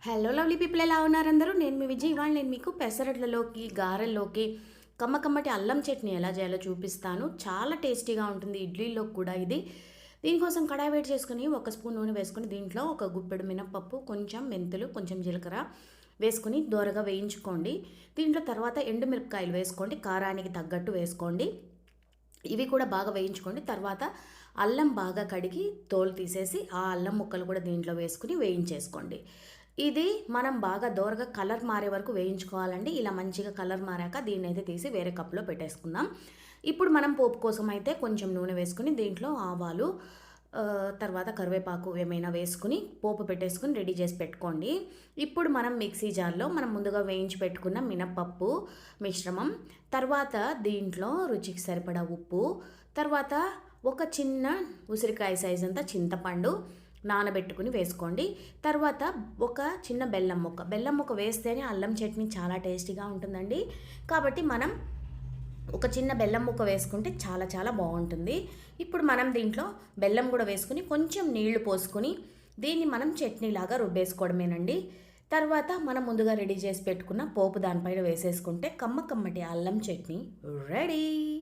Hello lovely people, ఎలా ఉన్నారు అందరూ? నేను మీ విజయ్. ఇవాళ నేను మీకు పెసరట్లలోకి, గారెల్లోకి కమ్మకమ్మటి అల్లం చట్నీ ఎలా చేయాలో చూపిస్తాను. చాలా టేస్టీగా ఉంటుంది, ఇడ్లీలోకి కూడా ఇది. దీనికోసం కడాయి వేడి చేసుకుని 1 స్పూన్ నూనె వేసుకుని దీంట్లో ఒక గుప్పెడు మినపప్పు, కొంచెం మెంతులు, కొంచెం జీలకర్ర వేసుకుని దోరగా వేయించుకోండి. దీంట్లో తర్వాత ఎండుమిరపకాయలు వేసుకోండి, కారానికి తగ్గట్టు వేసుకోండి. ఇవి కూడా బాగా వేయించుకోండి. తర్వాత అల్లం బాగా కడిగి తోలు తీసేసి ఆ అల్లం ముక్కలు కూడా దీంట్లో వేసుకుని వేయించేసుకోండి. ఇది మనం బాగా దోరగా కలర్ మారే వరకు వేయించుకోవాలండి. ఇలా మంచిగా కలర్ మారాక దీన్ని అయితే తీసి వేరే కప్లో పెట్టేసుకుందాం. ఇప్పుడు మనం పోపు కోసం అయితే కొంచెం నూనె వేసుకుని దీంట్లో ఆవాలు, తర్వాత కరివేపాకు ఏమైనా వేసుకుని పోపు పెట్టేసుకుని రెడీ చేసి పెట్టుకోండి. ఇప్పుడు మనం మిక్సీ జార్లో మనం ముందుగా వేయించి పెట్టుకున్న మినప్పప్పు మిశ్రమం, తర్వాత దీంట్లో రుచికి సరిపడా ఉప్పు, తర్వాత ఒక చిన్న ఉసిరికాయ సైజ్ అంతా చింతపండు నానబెట్టుకుని వేసుకోండి. తర్వాత ఒక చిన్న బెల్లం ముక్క వేస్తేనే అల్లం చట్నీ చాలా టేస్టీగా ఉంటుందండి. కాబట్టి మనం ఒక చిన్న బెల్లం ముక్క వేసుకుంటే చాలా చాలా బాగుంటుంది. ఇప్పుడు మనం దీంట్లో బెల్లం కూడా వేసుకుని కొంచెం నీళ్లు పోసుకుని దీన్ని మనం చట్నీలాగా రుబ్బేసుకోవడమేనండి. తర్వాత మనం ముందుగా రెడీ చేసి పెట్టుకున్న పోపు దానిపైన వేసేసుకుంటే కమ్మటి అల్లం చట్నీ రెడీ.